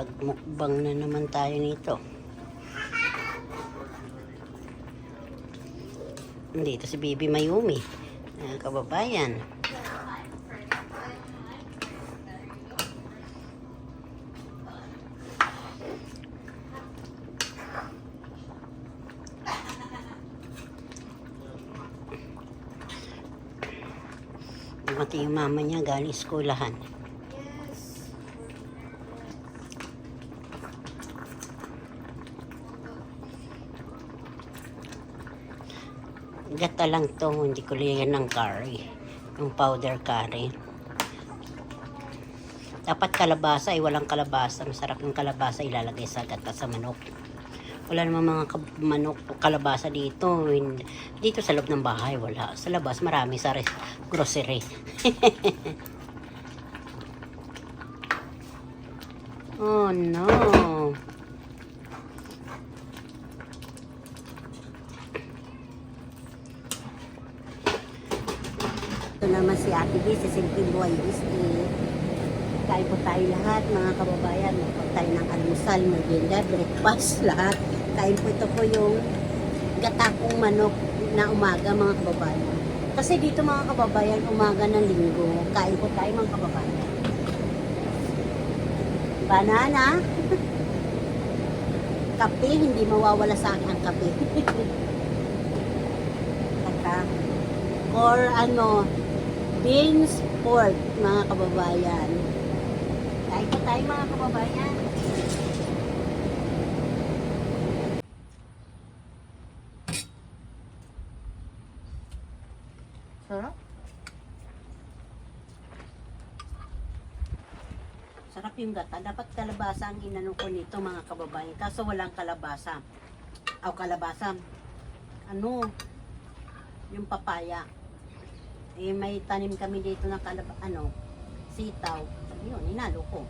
Makapagmukbang na naman tayo nito. Dito si Bibi Mayumi, kababayan. Dumating yung mama niya galing eskulahan. Gata lang to, hindi ko liyan ng curry. Yung powder curry. Dapat kalabasa, walang kalabasa. Masarap yung kalabasa ilalagay sa gata sa manok. Wala namang mga manok o kalabasa dito. Dito sa loob ng bahay, wala. Sa labas, marami sa grocery. Oh no. Ito naman si Ate B, si Simpleng Buhay Isti. Kain po tayo lahat, mga kababayan. Magpag tayo ng almusal, merienda, breakfast, lahat. Kain po, ito po yung gatakong manok na umaga, mga kababayan. Kasi dito, mga kababayan, umaga ng linggo. Kain po tayo, mga kababayan. Banana. Kape, hindi mawawala sa akin ang kape. Or ano, beans pork, mga kababayan. Kain po tayo, mga kababayan. Sarap. Sarap yung gata. Dapat kalabasa ang inano ko nito, mga kababayan. Kaso walang kalabasa. O kalabasa. Ano? Yung papaya. Eh, may tanim kami dito na sitaw. Yun, inalo ko.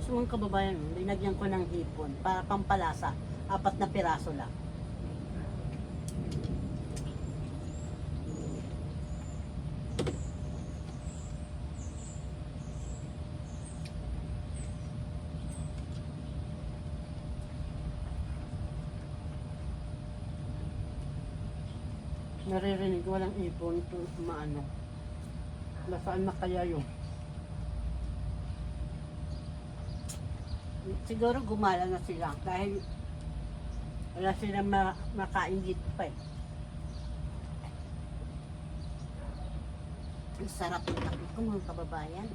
So, mga kababayan, linagyan ko ng hipon para pampalasa. 4 na piraso lang. Naririnig ko walang ipon ito maano. Nasaan na kaya yun? Siguro gumala na sila dahil wala silang makain dito pa eh. Ang sarap ng kape ko, mga kababayan.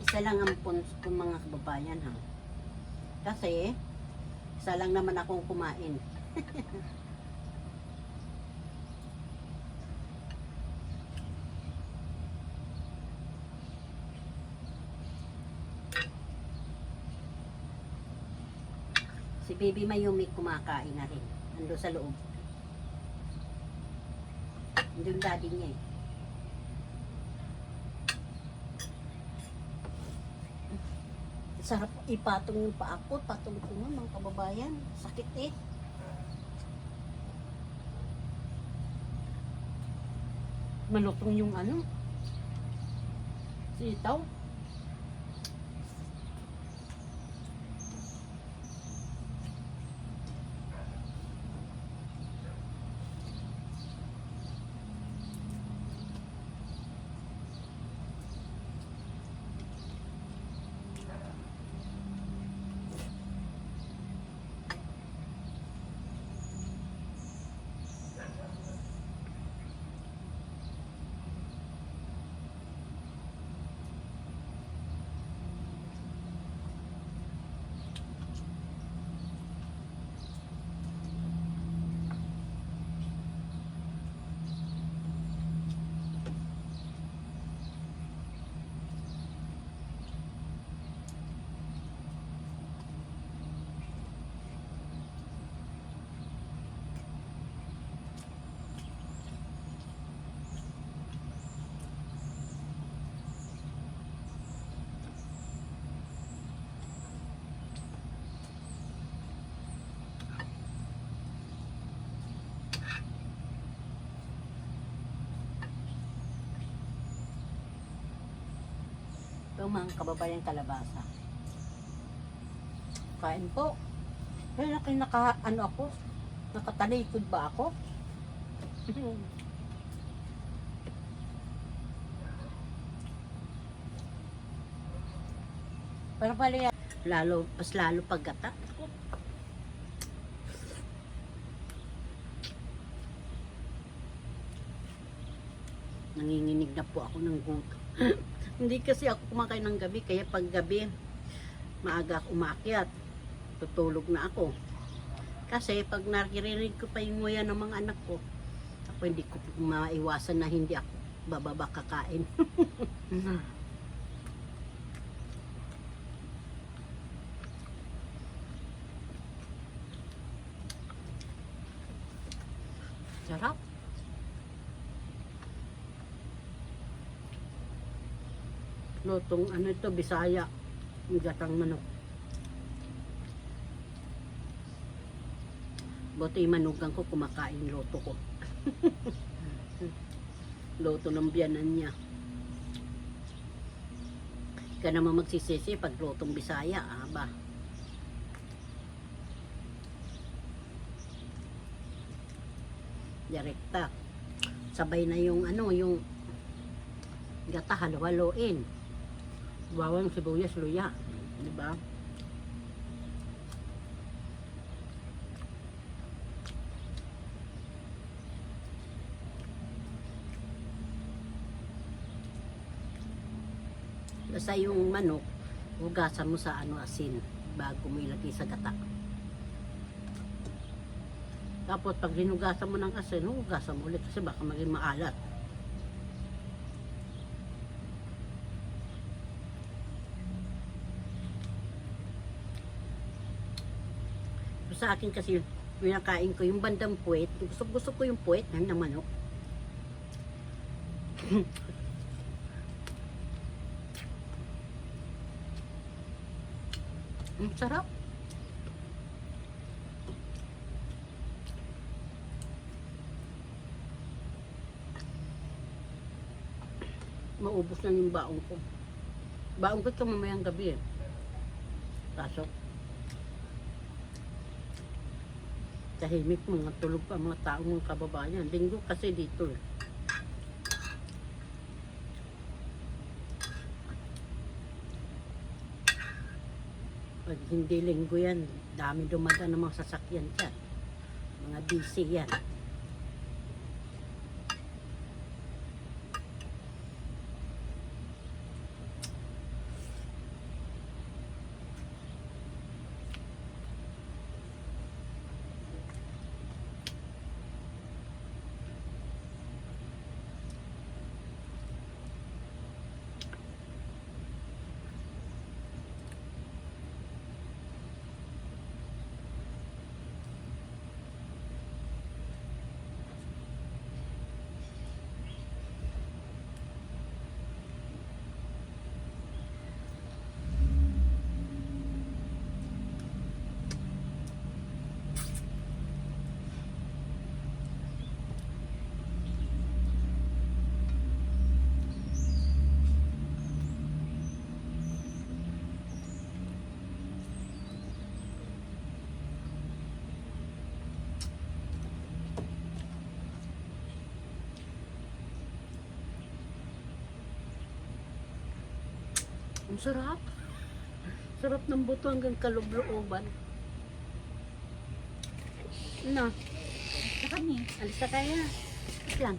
Isa lang ang puns ko, mga kababayan, ha. Kasi isa lang naman akong kumain. Si Baby Mayumi kumakain na rin. Ando sa loob. Andun daddy niya eh. Sarap ipatong yung paa ko. Patong ko nga, mga kababayan. Sakit eh. Malutong yung sitaw. Ito mga kababayan kalabasa. Kain po. Kaya ano ako? Nakatalikod ba ako? Para pala yan. Lalo paggata. Nanginginig na po ako ng gutom. Hindi kasi ako kumakain ng gabi, kaya pag gabi, maaga ako umakyat. Tutulog na ako. Kasi pag naririnig ko pa yung nguya ng mga anak ko, ako hindi ko maiwasan na hindi ako bababa kakain. Sarap. Lutong ano ito, Bisaya. Yung gatang manok. Buti manugang ko kumakain loto ko. Loto ng biyanan niya. Ka naman magsisisi pag lotong Bisaya, ba? Direkta. Sabay na yung ano, yung gata, halo-haloin. Bawang, sibuyas, luya. Diba? Basta yung manok, hugasan mo sa ano, asin bago mo ilagay sa gata. Tapos pag hinugasan mo ng asin, hugasan mo ulit kasi baka maging maalat. Sa akin kasi pinakain ko yung bandang puwet. Gusto ko yung puwet ng manok. Ang sarap. Maubos na yung baong ko. Baong ko ito mamayang gabi eh. Pasok. Tahimik mga tulog pa mga taong mga kababayan. Linggo kasi dito eh. Pag hindi linggo yan, dami dumadaan ng mga sasakyan dyan. Mga busy yan. Ang sarap. Sarap ng buto hanggang kalooban. Ano? Sa kami. Alis na kaya. Alis lang.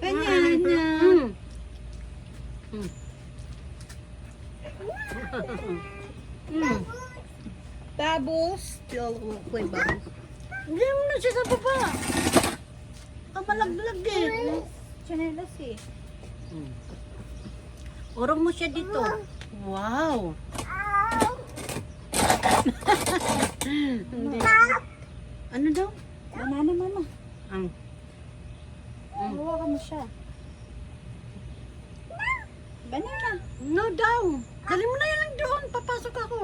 Kanya. Babos. Uy, babos. Hindi mo na siya sa baba. Kamalaglag eh. Chanelas eh. Urong mo siya dito. Wow. Hindi. Ano daw? Banana mama. Ang. Hawa ka mo siya. Banana. No daw. Dali mo na yan lang doon. Papasok ako.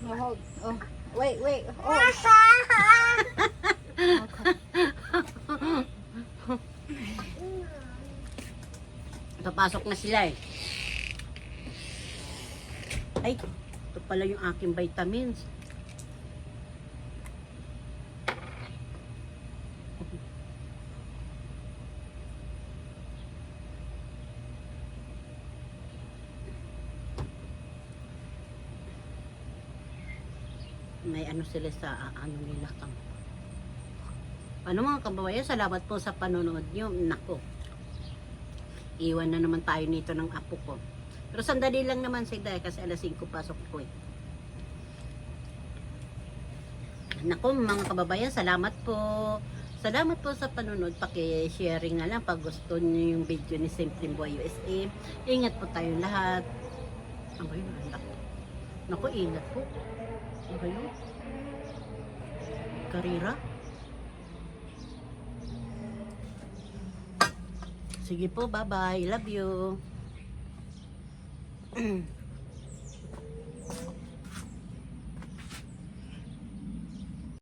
Mahog. Oh. Wait. Oh. Papasok na sila eh. Ay, ito pala yung aking vitamins. May ano sila sa ano nila kang. Ano mga kababayan, salamat po sa panonood nyo. Nako, iwan na naman tayo nito ng apo ko. Pero sandali lang naman sila kasi alas 5 pasok ko eh. Nako mga kababayan, salamat po. Salamat po sa panonood. Paki-sharing na lang pag gusto niyo yung video ni Simple Boy USA. Ingat po tayong lahat. Ang yun, anak. Nako, ingat po. Ano yun? Karira? Sige po, bye-bye. Love you.